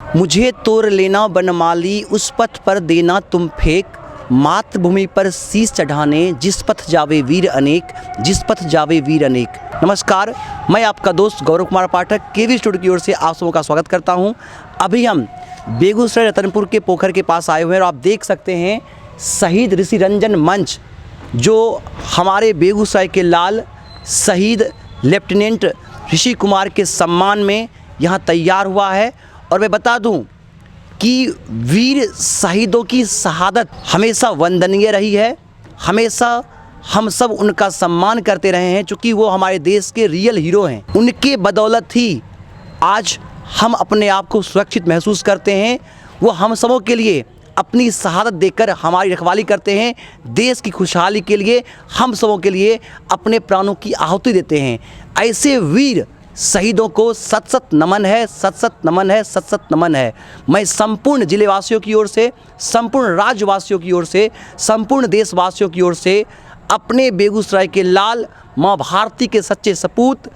मुझे तोड़ लेना बनमाली, उस पथ पर देना तुम फेंक, मातृभूमि पर शीश चढ़ाने, जिस पथ जावे वीर अनेक, जिस पथ जावे वीर अनेक। नमस्कार, मैं आपका दोस्त गौरव कुमार पाठक केवी स्टूडियो की ओर से आप सबों का स्वागत करता हूं। अभी हम बेगूसराय रतनपुर के पोखर के पास आए हुए हैं और आप देख सकते हैं शहीद ऋषि रंजन मंच जो हमारे बेगूसराय के लाल शहीद लेफ्टिनेंट ऋषि कुमार के सम्मान में यहाँ तैयार हुआ है। और मैं बता दूं कि वीर शहीदों की शहादत हमेशा वंदनीय रही है, हमेशा हम सब उनका सम्मान करते रहे हैं, चूँकि वो हमारे देश के रियल हीरो हैं। उनके बदौलत ही आज हम अपने आप को सुरक्षित महसूस करते हैं। वो हम सबों के लिए अपनी शहादत देकर हमारी रखवाली करते हैं, देश की खुशहाली के लिए हम सबों के लिए अपने प्राणों की आहुति देते हैं। ऐसे वीर शहीदों को सत सत नमन है, सत सत नमन है, सत सत नमन है। मैं संपूर्ण जिलेवासियों की ओर से, संपूर्ण राज्यवासियों की ओर से, संपूर्ण देशवासियों की ओर से अपने बेगूसराय के लाल माँ भारती के सच्चे सपूत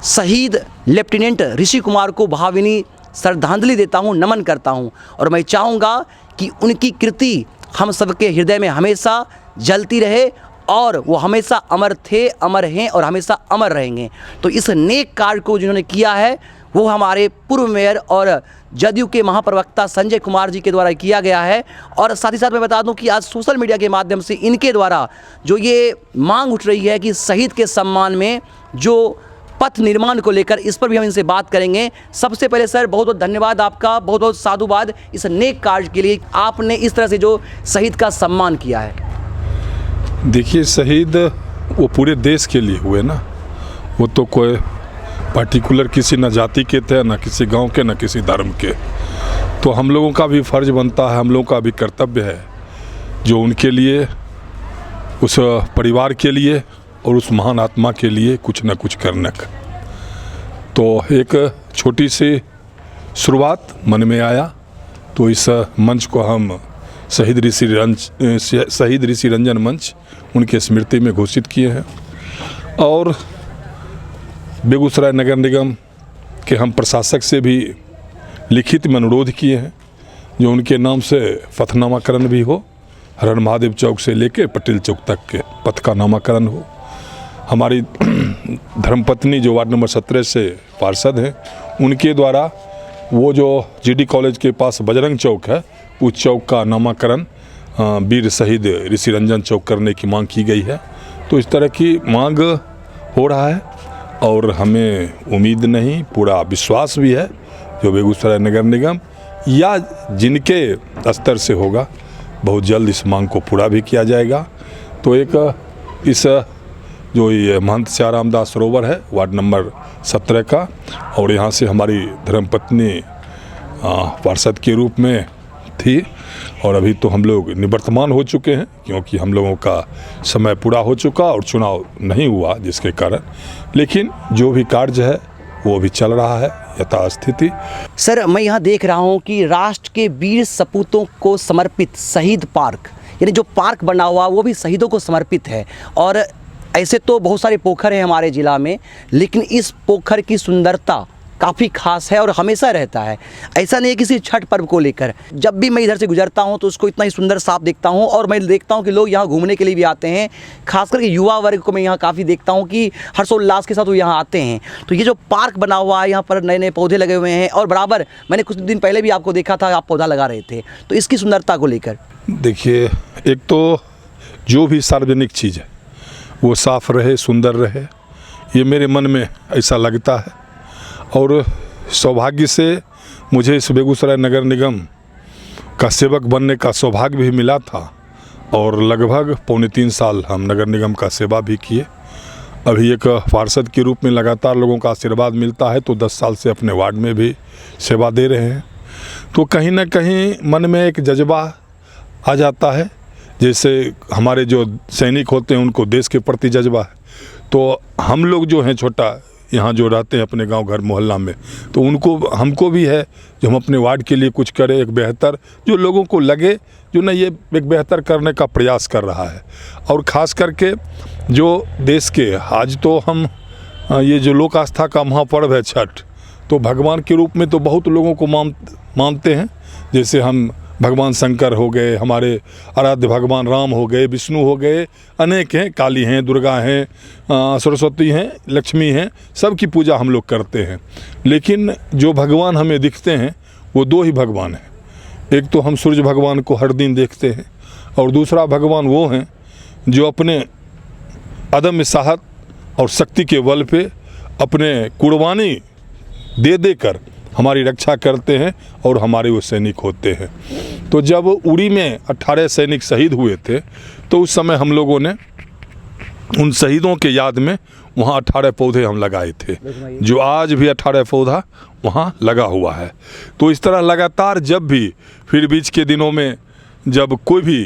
शहीद लेफ्टिनेंट ऋषि कुमार को भावभीनी श्रद्धांजलि देता हूँ, नमन करता हूँ। और मैं चाहूँगा कि उनकी कृति हम सबके हृदय में हमेशा जलती रहे और वो हमेशा अमर थे, अमर हैं और हमेशा अमर रहेंगे। तो इस नेक कार्य को जिन्होंने किया है वो हमारे पूर्व मेयर और जदयू के महाप्रवक्ता संजय कुमार जी के द्वारा किया गया है। और साथ ही साथ मैं बता दूं कि आज सोशल मीडिया के माध्यम से इनके द्वारा जो ये मांग उठ रही है कि शहीद के सम्मान में जो पथ निर्माण को लेकर, इस पर भी हम इनसे बात करेंगे। सबसे पहले सर बहुत बहुत धन्यवाद आपका, बहुत बहुत साधुवाद इस नेक कार्य के लिए, आपने इस तरह से जो शहीद का सम्मान किया है। देखिए, शहीद वो पूरे देश के लिए हुए ना, वो तो कोई पर्टिकुलर किसी न जाति के थे, न किसी गांव के, न किसी धर्म के। तो हम लोगों का भी फर्ज बनता है, हम लोगों का भी कर्तव्य है जो उनके लिए, उस परिवार के लिए और उस महान आत्मा के लिए कुछ न कुछ करने का। तो एक छोटी सी शुरुआत मन में आया, तो इस मंच को हम शहीद ऋषि रंजन मंच उनके स्मृति में घोषित किए हैं। और बेगूसराय नगर निगम के हम प्रशासक से भी लिखित में अनुरोध किए हैं जो उनके नाम से पथ नामाकरण भी हो, हरण महादेव चौक से लेके पटेल चौक तक के पथ का नामाकरण हो। हमारी धर्मपत्नी जो वार्ड नंबर 17 से पार्षद हैं, उनके द्वारा वो जो जीडी कॉलेज के पास बजरंग चौक है, उस चौक का नामाकरण वीर शहीद ऋषि रंजन चौक करने की मांग की गई है। तो इस तरह की मांग हो रहा है और हमें उम्मीद नहीं, पूरा विश्वास भी है जो बेगूसराय नगर निगम या जिनके स्तर से होगा, बहुत जल्द इस मांग को पूरा भी किया जाएगा। तो एक इस जो ये महंत सियाराम दास सरोवर है वार्ड नंबर 17 का, और यहाँ से हमारी धर्मपत्नी पार्षद के रूप में थी और अभी तो हम लोग निवर्तमान हो चुके हैं क्योंकि हम लोगों का समय पूरा हो चुका और चुनाव नहीं हुआ जिसके कारण, लेकिन जो भी कार्य है वो भी चल रहा है यथास्थिति। सर, मैं यहाँ देख रहा हूँ कि राष्ट्र के वीर सपूतों को समर्पित शहीद पार्क, यानी जो पार्क बना हुआ वो भी शहीदों को समर्पित है। और ऐसे तो बहुत सारे पोखर हैं हमारे ज़िला में, लेकिन इस पोखर की सुंदरता काफ़ी खास है और हमेशा रहता है। ऐसा नहीं है किसी छठ पर्व को लेकर, जब भी मैं इधर से गुजरता हूँ तो उसको इतना ही सुंदर साफ देखता हूँ। और मैं देखता हूँ कि लोग यहाँ घूमने के लिए भी आते हैं, खास करके युवा वर्ग को मैं यहाँ काफ़ी देखता हूँ कि हर्षोल्लास के साथ वो यहाँ आते हैं। तो ये जो पार्क बना हुआ है, यहाँ पर नए नए पौधे लगे हुए हैं और बराबर मैंने कुछ दिन पहले भी आपको देखा था, आप पौधा लगा रहे थे। तो इसकी सुंदरता को लेकर देखिए, एक तो जो भी सार्वजनिक चीज़ है वो साफ रहे, सुंदर रहे, ये मेरे मन में ऐसा लगता है। और सौभाग्य से मुझे इस बेगूसराय नगर निगम का सेवक बनने का सौभाग्य भी मिला था और लगभग 3.25 साल हम नगर निगम का सेवा भी किए। अभी एक पार्षद के रूप में लगातार लोगों का आशीर्वाद मिलता है, तो 10 साल से अपने वार्ड में भी सेवा दे रहे हैं। तो कहीं ना कहीं मन में एक जज्बा आ जाता है, जैसे हमारे जो सैनिक होते हैं उनको देश के प्रति जज्बा है, तो हम लोग जो हैं छोटा यहाँ जो रहते हैं अपने गांव घर मोहल्ला में, तो उनको हमको भी है जो हम अपने वार्ड के लिए कुछ करें, एक बेहतर जो लोगों को लगे जो ना ये एक बेहतर करने का प्रयास कर रहा है। और ख़ास करके जो देश के आज तो हम ये जो लोक आस्था का महापर्व है छठ, तो भगवान के रूप में तो बहुत लोगों को मानते हैं। जैसे हम भगवान शंकर हो गए, हमारे आराध्य भगवान राम हो गए, विष्णु हो गए, अनेक हैं, काली हैं, दुर्गा हैं, सरस्वती हैं, लक्ष्मी हैं, सबकी पूजा हम लोग करते हैं। लेकिन जो भगवान हमें दिखते हैं वो दो ही भगवान हैं। एक तो हम सूर्य भगवान को हर दिन देखते हैं और दूसरा भगवान वो हैं जो अपने अदम्य साहस और शक्ति के बल पे अपने कुर्बानी दे देकर हमारी रक्षा करते हैं और हमारे वो सैनिक होते हैं। तो जब उड़ी में 18 सैनिक शहीद हुए थे तो उस समय हम लोगों ने उन शहीदों के याद में वहाँ 18 पौधे हम लगाए थे, जो आज भी 18 पौधा वहाँ लगा हुआ है। तो इस तरह लगातार जब भी फिर बीच के दिनों में जब कोई भी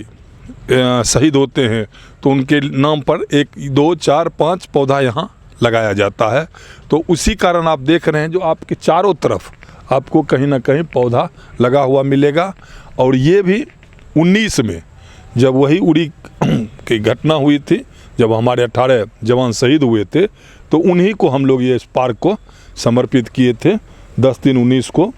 शहीद होते हैं तो उनके नाम पर 1 2 4 5 पौधा यहाँ लगाया जाता है। तो उसी कारण आप देख रहे हैं जो आपके चारों तरफ आपको कहीं ना कहीं पौधा लगा हुआ मिलेगा। और ये भी 19 में जब वही उड़ी की घटना हुई थी, जब हमारे 18 जवान शहीद हुए थे, तो उन्हीं को हम लोग ये इस पार्क को समर्पित किए थे। 10/3/19 को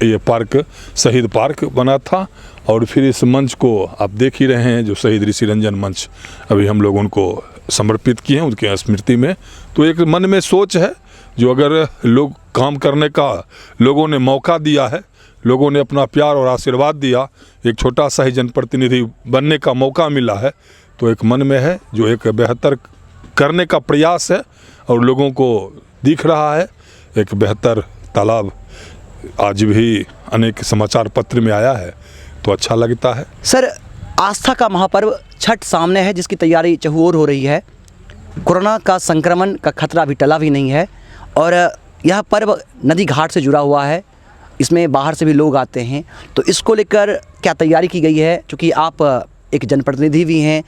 ये पार्क शहीद पार्क बना था। और फिर इस मंच को आप देख ही रहे हैं, जो शहीद ऋषि रंजन मंच अभी हम लोग उनको समर्पित किए हैं उनके स्मृति में। तो एक मन में सोच है, जो अगर लोग काम करने का लोगों ने मौका दिया है, लोगों ने अपना प्यार और आशीर्वाद दिया, एक छोटा सा ही जनप्रतिनिधि बनने का मौका मिला है, तो एक मन में है जो एक बेहतर करने का प्रयास है और लोगों को दिख रहा है। एक बेहतर तालाब आज भी अनेक समाचार पत्र में आया है, तो अच्छा लगता है। सर, आस्था का महापर्व छठ सामने है, जिसकी तैयारी चहुओर हो रही है। कोरोना का संक्रमण का खतरा अभी टला भी नहीं है और यह पर्व नदी घाट से जुड़ा हुआ है, इसमें बाहर से भी लोग आते हैं। तो इसको लेकर क्या तैयारी की गई है? क्योंकि आप एक जनप्रतिनिधि भी हैं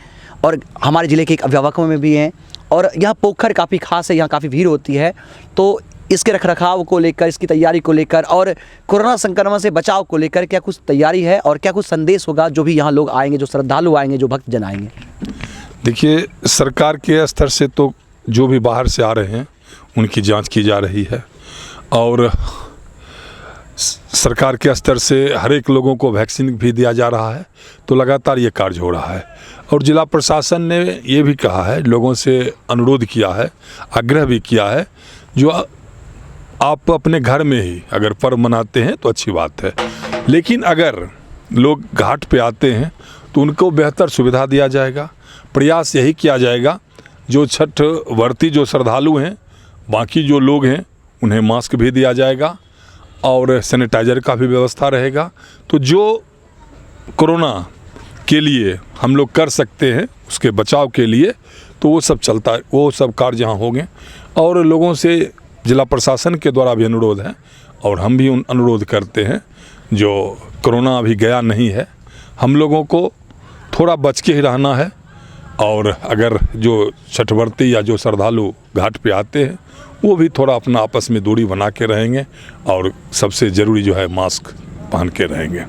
और हमारे ज़िले के एक अभिभावकों में भी हैं, और यह पोखर काफ़ी खास है, यहाँ काफ़ी भीड़ होती है। तो इसके रखरखाव को लेकर, इसकी तैयारी को लेकर और कोरोना संक्रमण से बचाव को लेकर क्या कुछ तैयारी है और क्या कुछ संदेश होगा जो भी यहाँ लोग आएंगे, जो श्रद्धालु आएंगे, जो भक्तजन आएंगे? देखिए, सरकार के स्तर से तो जो भी बाहर से आ रहे हैं उनकी जांच की जा रही है और सरकार के स्तर से हर एक लोगों को वैक्सीन भी दिया जा रहा है। तो लगातार ये कार्य हो रहा है और जिला प्रशासन ने ये भी कहा है, लोगों से अनुरोध किया है, आग्रह भी किया है, जो आप अपने घर में ही अगर पर्व मनाते हैं तो अच्छी बात है, लेकिन अगर लोग घाट पे आते हैं तो उनको बेहतर सुविधा दिया जाएगा। प्रयास यही किया जाएगा, जो छठ व्रती जो श्रद्धालु हैं, बाकी जो लोग हैं, उन्हें मास्क भी दिया जाएगा और सैनिटाइज़र का भी व्यवस्था रहेगा। तो जो कोरोना के लिए हम लोग कर सकते हैं उसके बचाव के लिए, तो वो सब चलता है, वो सब कार्य यहाँ होंगे। और लोगों से जिला प्रशासन के द्वारा भी अनुरोध है और हम भी अनुरोध करते हैं, जो कोरोना अभी गया नहीं है, हम लोगों को थोड़ा बच के ही रहना है। और अगर जो छठवर्ती या जो श्रद्धालु घाट पे आते हैं वो भी थोड़ा अपना आपस में दूरी बना के रहेंगे और सबसे ज़रूरी जो है मास्क पहन के रहेंगे।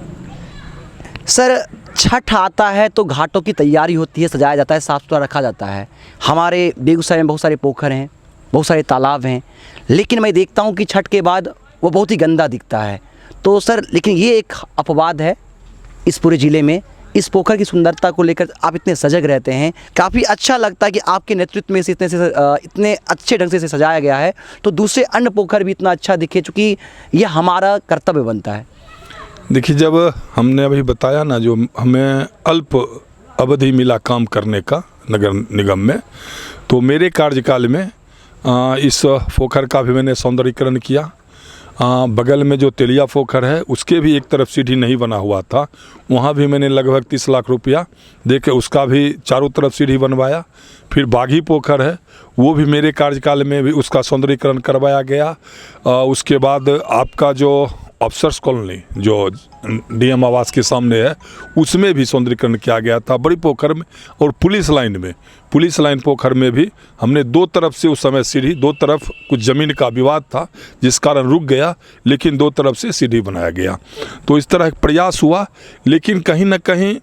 सर, छठ आता है तो घाटों की तैयारी होती है, सजाया जाता है, साफ़ सुथरा रखा जाता है। हमारे बेगूसराय में बहुत सारे पोखर हैं, बहुत सारे तालाब हैं, लेकिन मैं देखता हूँ कि छठ के बाद वो बहुत ही गंदा दिखता है। तो सर, लेकिन ये एक अपवाद है इस पूरे ज़िले में। इस पोखर की सुंदरता को लेकर आप इतने सजग रहते हैं, काफ़ी अच्छा लगता है कि आपके नेतृत्व में से इतने अच्छे ढंग से सजाया गया है, तो दूसरे अन्य पोखर भी इतना अच्छा दिखे, चूँकि यह हमारा कर्तव्य बनता है। देखिए, जब हमने अभी बताया ना, जो हमें अल्प अवधि मिला काम करने का नगर निगम में, तो मेरे कार्यकाल में इस पोखर का भी मैंने सौंदर्यीकरण किया। बगल में जो तेलिया पोखर है उसके भी एक तरफ सीढ़ी नहीं बना हुआ था, वहाँ भी मैंने लगभग 30 लाख रुपया दे के उसका भी चारों तरफ सीढ़ी बनवाया। फिर बागी पोखर है, वो भी मेरे कार्यकाल में भी उसका सौंदर्यीकरण करवाया गया। उसके बाद आपका जो अफसर्स कॉलोनी जो डीएम आवास के सामने है, उसमें भी सौंदर्यीकरण किया गया था बड़ी पोखर में। और पुलिस लाइन पोखर में भी हमने 2 तरफ से उस समय सीढ़ी, 2 तरफ कुछ ज़मीन का विवाद था जिस कारण रुक गया, लेकिन 2 तरफ से सीढ़ी बनाया गया। तो इस तरह एक प्रयास हुआ, लेकिन कहीं ना कहीं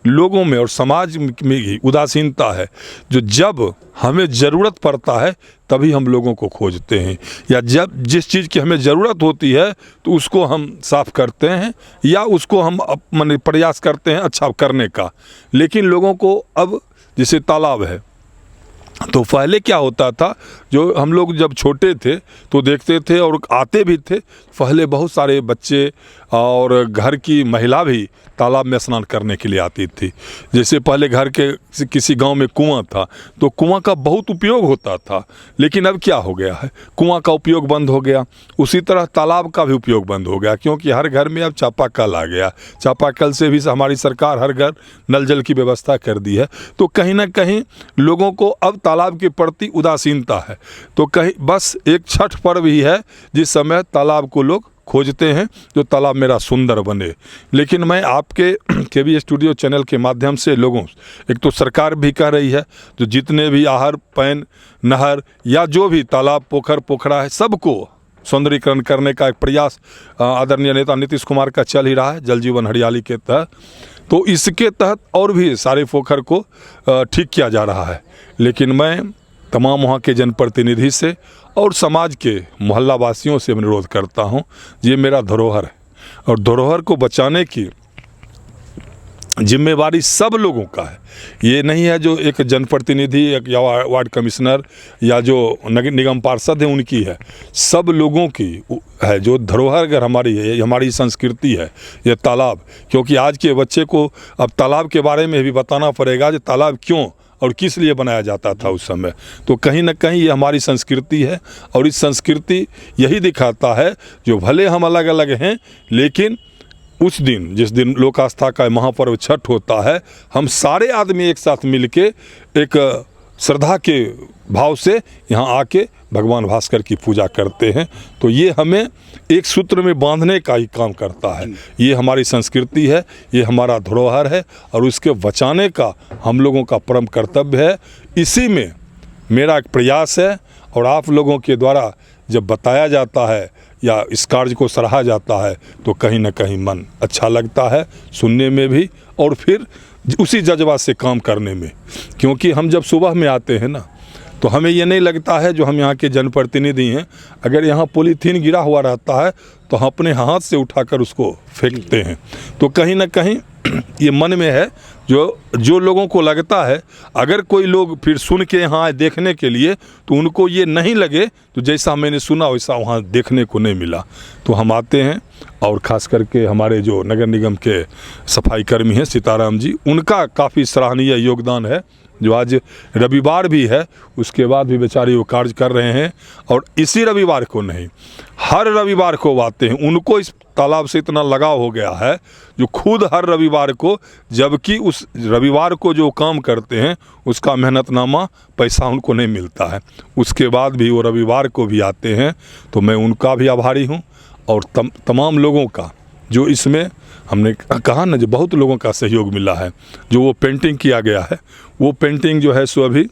लोगों में और समाज में ही उदासीनता है, जो जब हमें ज़रूरत पड़ता है तभी हम लोगों को खोजते हैं, या जब जिस चीज़ की हमें ज़रूरत होती है तो उसको हम साफ करते हैं या उसको हम माने प्रयास करते हैं अच्छा करने का। लेकिन लोगों को अब जैसे तालाब है, तो पहले क्या होता था, जो हम लोग जब छोटे थे तो देखते थे और आते भी थे, पहले बहुत सारे बच्चे और घर की महिला भी तालाब में स्नान करने के लिए आती थी। जैसे पहले घर के किसी गांव में कुआं था तो कुआं का बहुत उपयोग होता था, लेकिन अब क्या हो गया है, कुआं का उपयोग बंद हो गया। उसी तरह तालाब का भी उपयोग बंद हो गया, क्योंकि हर घर में अब चापाकल आ गया। चापाकल से भी हमारी सरकार हर घर नल जल की व्यवस्था कर दी है। तो कहीं ना कहीं लोगों को अब तालाब के प्रति उदासीनता है। तो कहीं बस एक छठ पर्व ही है जिस समय तालाब को लोग खोजते हैं, जो तालाब मेरा सुंदर बने। लेकिन मैं आपके केबी स्टूडियो चैनल के माध्यम से लोगों, एक तो सरकार भी कह रही है जो जितने भी आहर पैन नहर या जो भी तालाब पोखर पोखरा है सबको सौंदर्यीकरण करने का एक प्रयास आदरणीय नेता नीतीश कुमार का चल ही रहा है, जल जीवन हरियाली के तहत। तो इसके तहत और भी सारे पोखर को ठीक किया जा रहा है। लेकिन मैं तमाम वहाँ के जनप्रतिनिधि से और समाज के मोहल्ला वासियों से अनुरोध करता हूँ, ये मेरा धरोहर है और धरोहर को बचाने की जिम्मेवारी सब लोगों का है। ये नहीं है जो एक जनप्रतिनिधि या वार्ड कमिश्नर या जो नगर निगम पार्षद है उनकी है, सब लोगों की है। जो धरोहर अगर हमारी है, हमारी संस्कृति है, ये तालाब, क्योंकि आज के बच्चे को अब तालाब के बारे में भी बताना पड़ेगा जो तालाब क्यों और किस लिए बनाया जाता था उस समय। तो कहीं ना कहीं ये हमारी संस्कृति है और इस संस्कृति यही दिखाता है, जो भले हम अलग अलग हैं लेकिन उस दिन जिस दिन लोक आस्था का महापर्व छठ होता है, हम सारे आदमी एक साथ मिलके एक श्रद्धा के भाव से यहाँ आके भगवान भास्कर की पूजा करते हैं। तो ये हमें एक सूत्र में बांधने का ही काम करता है। ये हमारी संस्कृति है, ये हमारा धरोहर है और उसके बचाने का हम लोगों का परम कर्तव्य है। इसी में मेरा एक प्रयास है और आप लोगों के द्वारा जब बताया जाता है या इस कार्य को सराहा जाता है तो कहीं ना कहीं मन अच्छा लगता है सुनने में भी और फिर उसी जज्बा से काम करने में। क्योंकि हम जब सुबह में आते हैं ना तो हमें ये नहीं लगता है, जो हम यहाँ के जनप्रतिनिधि हैं, अगर यहाँ पॉलीथीन गिरा हुआ रहता है तो हम अपने हाथ से उठाकर उसको फेंकते हैं। तो कहीं ना कहीं ये मन में है, जो लोगों को लगता है, अगर कोई लोग फिर सुन के यहाँ आए देखने के लिए तो उनको ये नहीं लगे तो जैसा मैंने सुना वैसा वहाँ देखने को नहीं मिला। तो हम आते हैं और ख़ास करके हमारे जो नगर निगम के सफाई कर्मी हैं सीताराम जी, उनका काफ़ी सराहनीय योगदान है। जो आज रविवार भी है उसके बाद भी बेचारे वो कार्य कर रहे हैं और इसी रविवार को नहीं, हर रविवार को आते हैं। उनको इस तालाब से इतना लगाव हो गया है जो खुद हर रविवार को, जबकि उस रविवार को जो काम करते हैं उसका मेहनतनामा पैसा उनको नहीं मिलता है, उसके बाद भी वो रविवार को भी आते हैं। तो मैं उनका भी आभारी हूँ और तमाम लोगों का, जो इसमें हमने कहा ना, जो बहुत लोगों का सहयोग मिला है। जो वो पेंटिंग किया गया है, वो पेंटिंग जो है सो अभी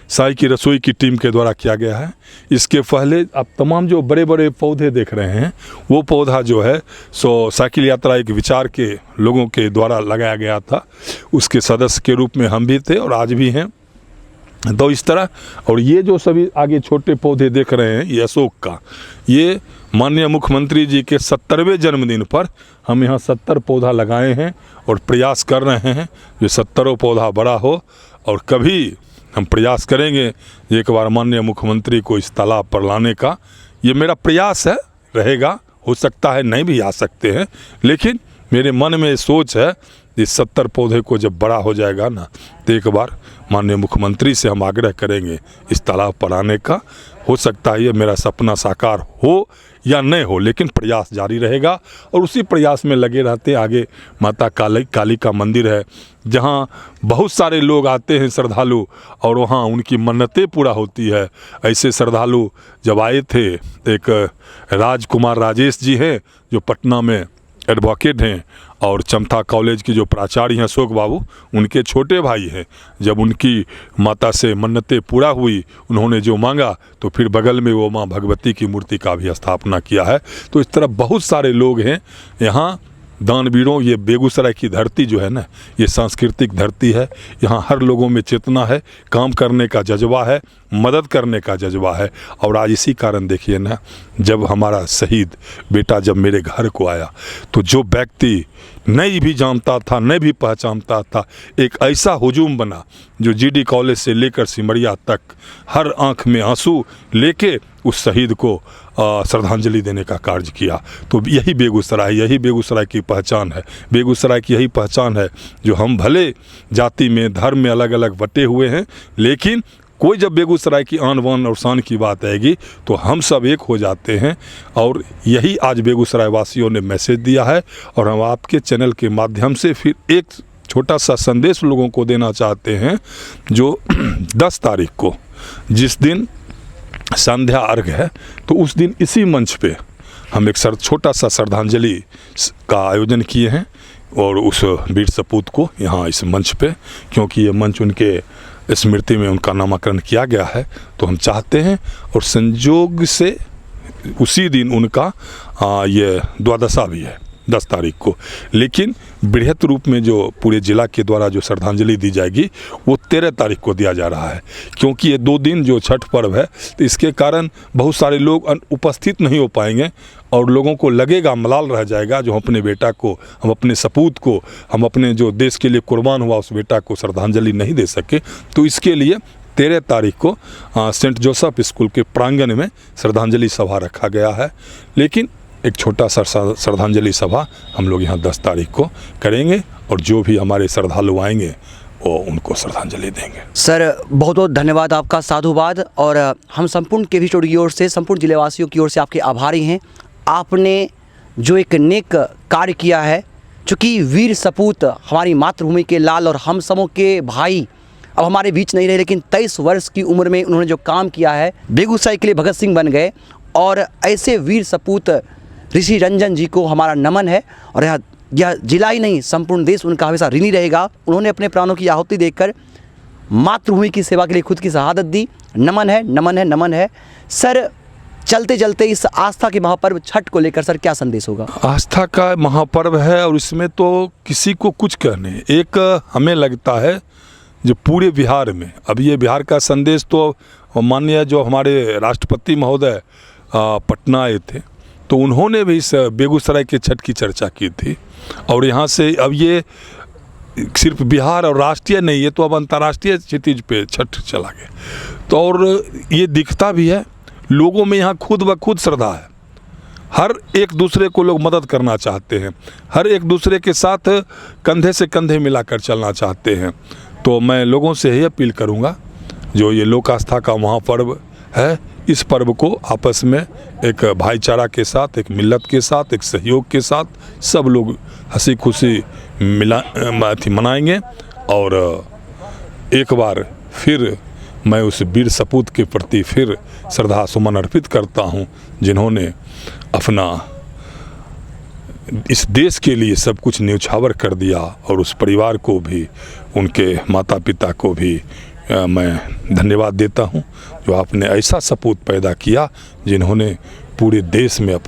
साई की रसोई की टीम के द्वारा किया गया है। इसके पहले आप तमाम जो बड़े बड़े पौधे देख रहे हैं, वो पौधा जो है सो साइकिल यात्रा एक विचार के लोगों के द्वारा लगाया गया था। उसके सदस्य के रूप में हम भी थे और आज भी हैं। तो इस तरह, और ये जो सभी आगे छोटे पौधे देख रहे हैं, ये अशोक का, ये माननीय मुख्यमंत्री जी के 70वें जन्मदिन पर हम यहाँ 70 पौधा लगाए हैं और प्रयास कर रहे हैं कि 70 पौधा बड़ा हो। और कभी हम प्रयास करेंगे एक बार माननीय मुख्यमंत्री को इस तालाब पर लाने का, ये मेरा प्रयास है, रहेगा। हो सकता है नहीं भी आ सकते हैं, लेकिन मेरे मन में सोच है इस 70 पौधे को जब बड़ा हो जाएगा ना तो एक बार माननीय मुख्यमंत्री से हम आग्रह करेंगे इस तालाब पर आने का। हो सकता है ये मेरा सपना साकार हो या नहीं हो, लेकिन प्रयास जारी रहेगा और उसी प्रयास में लगे रहते। आगे माता काली का मंदिर है जहाँ बहुत सारे लोग आते हैं श्रद्धालु और वहाँ उनकी मन्नतें पूरा होती है। ऐसे श्रद्धालु जब आए थे, एक राजकुमार राजेश जी हैं जो पटना में एडवोकेट हैं और चमथा कॉलेज के जो प्राचार्य हैं अशोक बाबू, उनके छोटे भाई हैं। जब उनकी माता से मन्नतें पूरा हुई, उन्होंने जो मांगा, तो फिर बगल में वो माँ भगवती की मूर्ति का भी स्थापना किया है। तो इस तरह बहुत सारे लोग हैं यहाँ दानवीरों, ये बेगूसराय की धरती जो है ना, ये सांस्कृतिक धरती है। यहाँ हर लोगों में चेतना है, काम करने का जज्बा है, मदद करने का जज्बा है। और आज इसी कारण देखिए ना, जब हमारा शहीद बेटा जब मेरे घर को आया, तो जो व्यक्ति नहीं भी जानता था, नहीं भी पहचानता था, एक ऐसा हुजूम बना जो जीडी कॉलेज से लेकर सिमरिया तक हर आंख में आंसू लेके उस शहीद को श्रद्धांजलि देने का कार्य किया। तो यही बेगूसराय की पहचान है। बेगूसराय की यही पहचान है, जो हम भले जाति में, धर्म में अलग अलग बटे हुए हैं, लेकिन कोई जब बेगूसराय की आन बान और शान की बात आएगी तो हम सब एक हो जाते हैं। और यही आज बेगूसराय वासियों ने मैसेज दिया है। और हम आपके चैनल के माध्यम से फिर एक छोटा सा संदेश लोगों को देना चाहते हैं, जो 10 तारीख को, जिस दिन संध्या अर्घ है, तो उस दिन इसी मंच पे हम एक छोटा सा श्रद्धांजलि का आयोजन किए हैं। और उस वीर सपूत को यहाँ इस मंच पे, क्योंकि ये मंच उनके स्मृति में उनका नामकरण किया गया है, तो हम चाहते हैं, और संयोग से उसी दिन उनका ये द्वादशा भी है 10 तारीख को। लेकिन बृहत रूप में जो पूरे जिला के द्वारा जो श्रद्धांजलि दी जाएगी वो 13 तारीख को दिया जा रहा है, क्योंकि ये 2 दिन जो छठ पर्व है, तो इसके कारण बहुत सारे लोग उपस्थित नहीं हो पाएंगे और लोगों को लगेगा, मलाल रह जाएगा, जो हम अपने बेटा को, हम अपने सपूत को, हम अपने जो देश के लिए कुर्बान हुआ उस बेटा को श्रद्धांजलि नहीं दे सके। तो इसके लिए 13 तारीख को सेंट जोसेफ स्कूल के प्रांगण में श्रद्धांजलि सभा रखा गया है। लेकिन एक छोटा सा श्रद्धांजलि सभा हम लोग यहाँ 10 तारीख को करेंगे, और जो भी हमारे श्रद्धालु आएंगे वो उनको श्रद्धांजलि देंगे। सर, बहुत बहुत धन्यवाद आपका, साधुवाद। और हम संपूर्ण केवी स्टूडियो की ओर से, संपूर्ण जिलेवासियों की ओर से आपके आभारी हैं। आपने जो एक नेक कार्य किया है, चूँकि वीर सपूत हमारी मातृभूमि के लाल और हम समों के भाई अब हमारे बीच नहीं रहे, लेकिन 23 वर्ष की उम्र में उन्होंने जो काम किया है, बेगूसराय के लिए भगत सिंह बन गए। और ऐसे वीर सपूत ऋषि रंजन जी को हमारा नमन है। और यह जिला ही नहीं, संपूर्ण देश उनका हमेशा ऋणी रहेगा। उन्होंने अपने प्राणों की आहुति देकर मातृभूमि की सेवा के लिए खुद की शहादत दी। नमन है, नमन है, नमन है। सर, चलते चलते इस आस्था के महापर्व छठ को लेकर सर क्या संदेश होगा? आस्था का महापर्व है, और इसमें तो किसी को कुछ कहने, एक हमें लगता है जो पूरे बिहार में, अब ये बिहार का संदेश तो माननीय जो हमारे राष्ट्रपति महोदय पटना आए थे, तो उन्होंने भी इस बेगूसराय के छठ की चर्चा की थी। और यहाँ से अब ये सिर्फ बिहार और राष्ट्रीय नहीं, ये तो अब अंतर्राष्ट्रीय क्षितिज पे छठ चला गया। तो और ये दिखता भी है, लोगों में यहाँ खुद ब खुद श्रद्धा है। हर एक दूसरे को लोग मदद करना चाहते हैं, हर एक दूसरे के साथ कंधे से कंधे मिलाकर चलना चाहते हैं। तो मैं लोगों से यही अपील करूँगा, जो ये लोक आस्था का महापर्व है, इस पर्व को आपस में एक भाईचारा के साथ, एक मिल्लत के साथ, एक सहयोग के साथ सब लोग हंसी खुशी मनाएंगे। और एक बार फिर मैं उस वीर सपूत के प्रति फिर श्रद्धा सुमन अर्पित करता हूं, जिन्होंने अपना इस देश के लिए सब कुछ न्यौछावर कर दिया। और उस परिवार को भी, उनके माता पिता को भी मैं धन्यवाद देता हूं, जो आपने ऐसा सपूत पैदा किया जिन्होंने पूरे देश में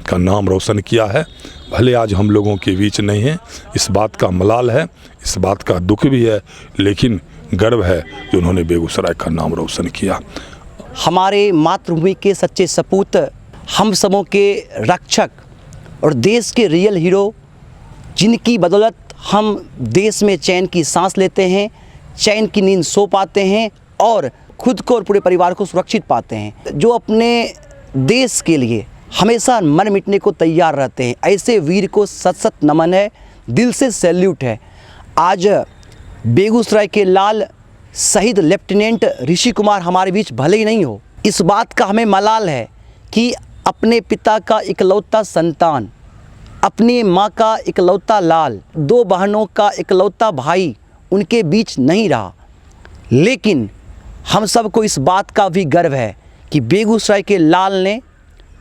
का नाम रोशन किया है। भले आज हम लोगों के बीच नहीं है, इस बात का मलाल है, इस बात का दुख भी है, लेकिन गर्व है जो उन्होंने बेगूसराय का नाम रोशन किया। हमारे मातृभूमि के सच्चे सपूत, हम समों के रक्षक और देश के रियल हीरो, जिनकी बदौलत हम देश में चैन की सांस लेते हैं, चैन की नींद सो पाते हैं और खुद को और पूरे परिवार को सुरक्षित पाते हैं, जो अपने देश के लिए हमेशा मर मिटने को तैयार रहते हैं। ऐसे वीर को सत सत नमन है, दिल से सैल्यूट है। आज बेगूसराय के लाल शहीद लेफ्टिनेंट ऋषि कुमार हमारे बीच भले ही नहीं हो, इस बात का हमें मलाल है कि अपने पिता का इकलौता संतान, अपनी माँ का इकलौता लाल, 2 बहनों का इकलौता भाई उनके बीच नहीं रहा। लेकिन हम सबको इस बात का भी गर्व है कि बेगूसराय के लाल ने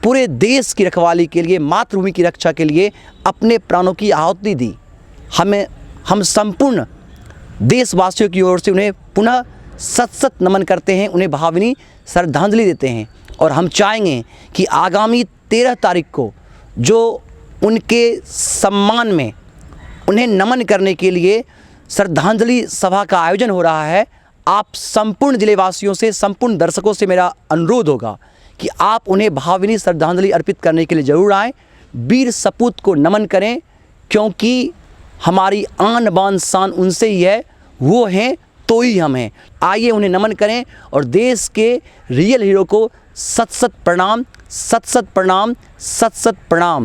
पूरे देश की रखवाली के लिए, मातृभूमि की रक्षा के लिए अपने प्राणों की आहुति दी। हम संपूर्ण देशवासियों की ओर से उन्हें पुनः सत सत नमन करते हैं, उन्हें भावनीय श्रद्धांजलि देते हैं। और हम चाहेंगे कि आगामी 13 तारीख को जो उनके सम्मान में, उन्हें नमन करने के लिए श्रद्धांजलि सभा का आयोजन हो रहा है। आप संपूर्ण जिलेवासियों से, संपूर्ण दर्शकों से मेरा अनुरोध होगा कि आप उन्हें भावभीनी श्रद्धांजलि अर्पित करने के लिए ज़रूर आएँ, वीर सपूत को नमन करें, क्योंकि हमारी आन बान शान उनसे ही है, वो हैं तो ही हम हैं। आइए उन्हें नमन करें और देश के रियल हीरो को सत सत प्रणाम, सत सत प्रणाम, सत सत प्रणाम।